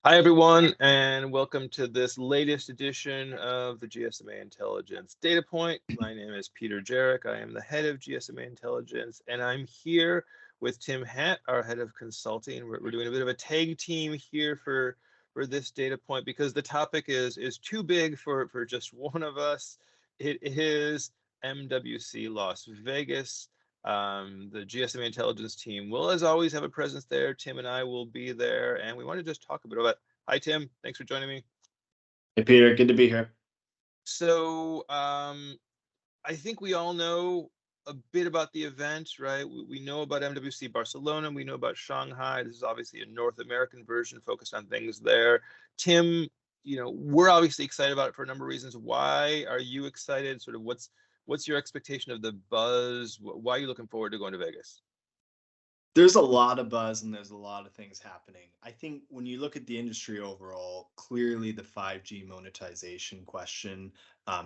Hi, everyone, and welcome to this latest edition of the GSMA Intelligence Data Point. My name is Peter Jarich. I am the head of GSMA Intelligence, and I'm here with Tim Hatt, our head of consulting. We're doing a bit of a tag team here for this data point because the topic is too big for just one of us. It is MWC Las Vegas. The GSMA Intelligence team will, as always, have a presence there. Tim and I will be there, and we want to just talk a bit about. Hi, Tim. Thanks for joining me. Hey, Peter. Good to be here. So I think we all know a bit about the event, right? We know about MWC Barcelona. We know about Shanghai. This is obviously a North American version focused on things there. Tim, we're obviously excited about it for a number of reasons. Why are you excited? Sort of what's your expectation of the buzz? Why are you looking forward to going to Vegas? There's a lot of buzz and there's a lot of things happening. I think when you look at the industry overall, clearly the 5G monetization question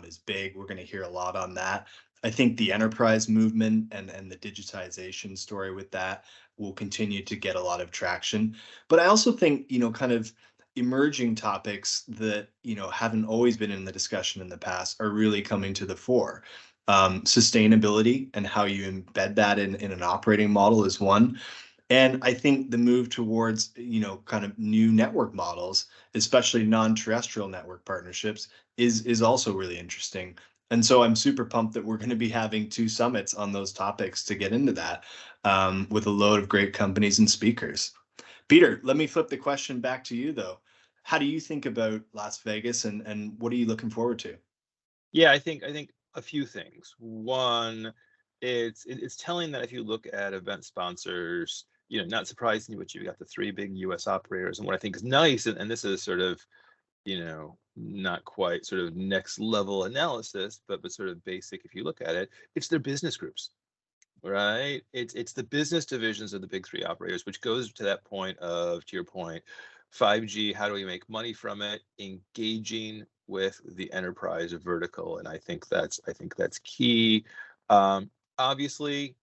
is big. We're going to hear a lot on that. I think the enterprise movement and the digitization story with that will continue to get a lot of traction. But I also think, kind of emerging topics that, haven't always been in the discussion in the past are really coming to the fore. Sustainability and how you embed that in an operating model is one. And I think the move towards, kind of new network models, especially non-terrestrial network partnerships, is also really interesting. And so I'm super pumped that we're going to be having two summits on those topics to get into that with a load of great companies and speakers. Peter, let me flip the question back to you, though. How do you think about Las Vegas and what are you looking forward to? Yeah, I think a few things. One, it's telling that if you look at event sponsors, not surprisingly, but you've got the three big U.S. operators, and what I think is nice, and this is sort of, not quite sort of next level analysis, but sort of basic. If you look at it, it's their business groups, right? It's the business divisions of the big three operators, which goes to that point of, to your point, 5G. How do we make money from it? Engaging with the enterprise vertical, and I think that's key. Obviously,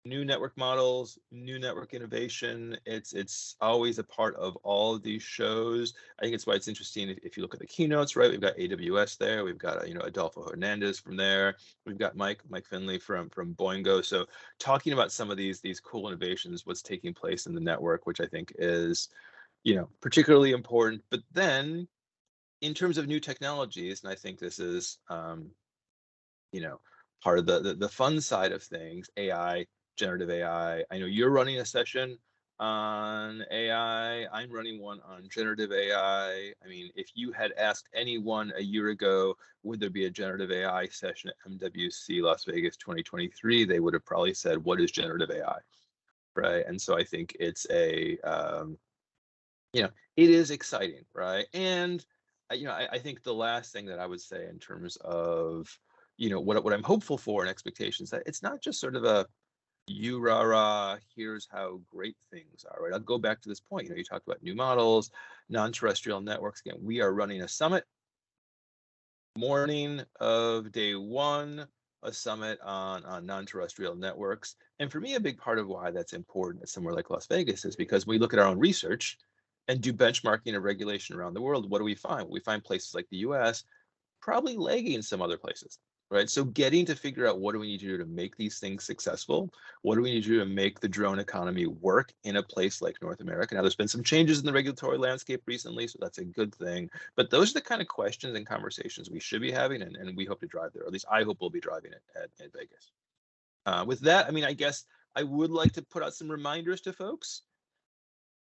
new network models, new network innovation. It's always a part of all of these shows. I think it's why it's interesting if you look at the keynotes, right? We've got AWS there. We've got Adolfo Hernandez from there. We've got Mike Finley from Boingo. So talking about some of these cool innovations, what's taking place in the network, which I think is particularly important. But then in terms of new technologies, and I think this is part of the fun side of things, AI, generative AI. I know you're running a session on AI. I'm running one on generative AI. I mean, if you had asked anyone a year ago, would there be a generative AI session at MWC Las Vegas 2023, they would have probably said, what is generative AI? Right. And so I think it's it is exciting, right? And I think the last thing that I would say in terms of what I'm hopeful for and expectations, that it's not just sort of a you rah rah, here's how great things are, right? I'll go back to this point. You talked about new models, non-terrestrial networks. Again, we are running a summit morning of day one, a summit on non-terrestrial networks. And for me, a big part of why that's important at somewhere like Las Vegas is because we look at our own research and do benchmarking of regulation around the world. What do we find? We find places like the US probably lagging some other places, right? So getting to figure out what do we need to do to make these things successful? What do we need to do to make the drone economy work in a place like North America? Now, there's been some changes in the regulatory landscape recently, so that's a good thing. But those are the kind of questions and conversations we should be having, and we hope to drive there. Or at least I hope we'll be driving it at Vegas. With that, I mean, I guess I would like to put out some reminders to folks.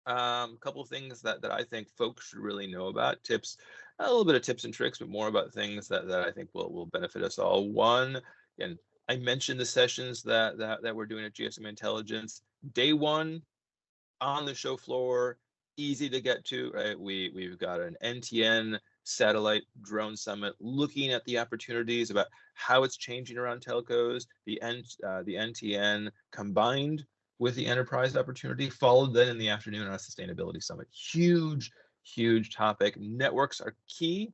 A couple of things that I think folks should really know about, tips, a little bit of tips and tricks, but more about things that I think will benefit us all. One, and I mentioned the sessions that we're doing at GSMA Intelligence. Day one, on the show floor, easy to get to, right? We've got an NTN satellite drone summit looking at the opportunities about how it's changing around telcos, the NTN combined with the enterprise opportunity, followed then in the afternoon on a sustainability summit. Huge topic. Networks are key,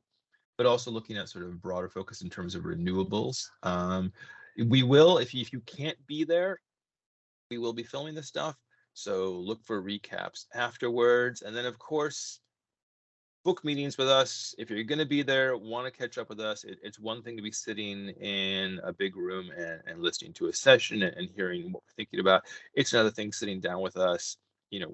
but also looking at sort of broader focus in terms of renewables. We will, if you can't be there, we will be filming this stuff. So look for recaps afterwards. And then, of course, book meetings with us. If you're going to be there, want to catch up with us, it's one thing to be sitting in a big room and listening to a session and hearing what we're thinking about. It's another thing sitting down with us.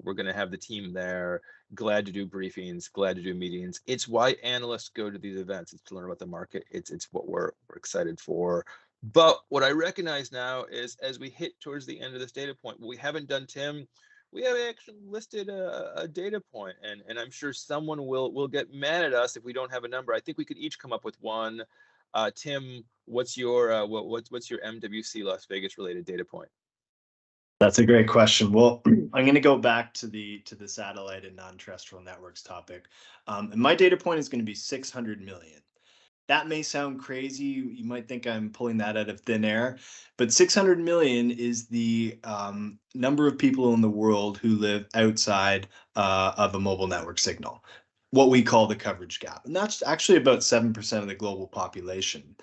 We're going to have the team there, glad to do briefings, glad to do meetings. It's why analysts go to these events. It's to learn about the market. It's what we're excited for. But what I recognize now is, as we hit towards the end of this data point, what we haven't done, Tim, we have actually listed a data point, and I'm sure someone will get mad at us if we don't have a number. I think we could each come up with one. Tim, what's your MWC Las Vegas related data point? That's a great question. Well, I'm going to go back to the satellite and non-terrestrial networks topic, and my data point is going to be 600 million. That may sound crazy. You might think I'm pulling that out of thin air, but 600 million is the number of people in the world who live outside of a mobile network signal, what we call the coverage gap. And that's actually about 7% of the global population.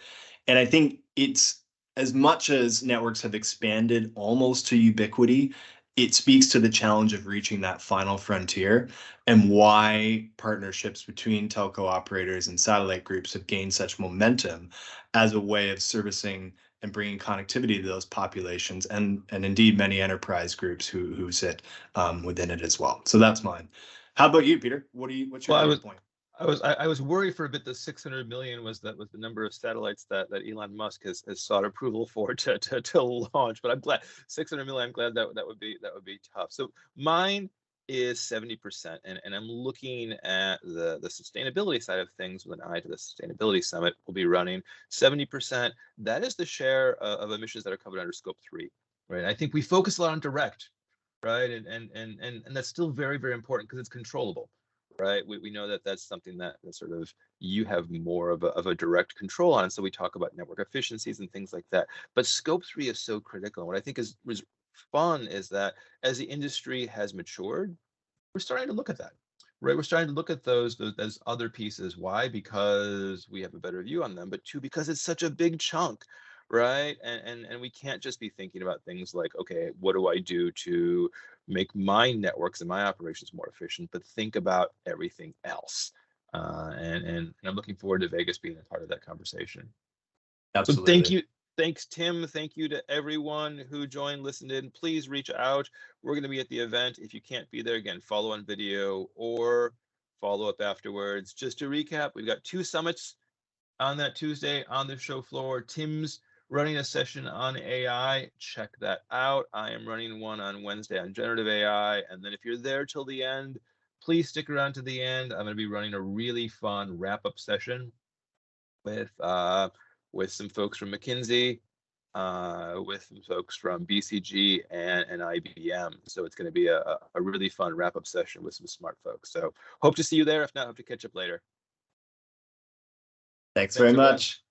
And I think it's, as much as networks have expanded almost to ubiquity, it speaks to the challenge of reaching that final frontier and why partnerships between telco operators and satellite groups have gained such momentum as a way of servicing and bringing connectivity to those populations, and indeed many enterprise groups who sit within it as well. So that's mine. How about you, Peter? What's your data point? I was worried for a bit that 600 million was the number of satellites that Elon Musk has sought approval for to launch. But I'm glad 600 million. I'm glad that would be tough. So mine is 70%, and I'm looking at the sustainability side of things with an eye to the sustainability summit we'll be running. 70%. That is the share of emissions that are covered under Scope 3. Right. I think we focus a lot on direct, right, and that's still very, very important because it's controllable. Right, we know that that's something that sort of you have more of a direct control on. So we talk about network efficiencies and things like that. But Scope 3 is so critical. And what I think is fun is that as the industry has matured, we're starting to look at that. Right, we're starting to look at those other pieces. Why? Because we have a better view on them, but two, because it's such a big chunk. Right, and we can't just be thinking about things like, okay, what do I do to make my networks and my operations more efficient, but think about everything else. And I'm looking forward to Vegas being a part of that conversation. Absolutely. So thank you. Thanks, Tim. Thank you to everyone who joined, listened in. Please reach out. We're going to be at the event. If you can't be there, again, follow on video or follow up afterwards. Just to recap, we've got 2 summits on that Tuesday on the show floor. Tim's running a session on AI. Check that out. I am running one on Wednesday on generative AI. And then if you're there till the end, please stick around to the end. I'm going to be running a really fun wrap-up session with some folks from McKinsey, with some folks from BCG and IBM. So it's going to be a really fun wrap-up session with some smart folks. So hope to see you there. If not, hope to catch up later. Thanks very much.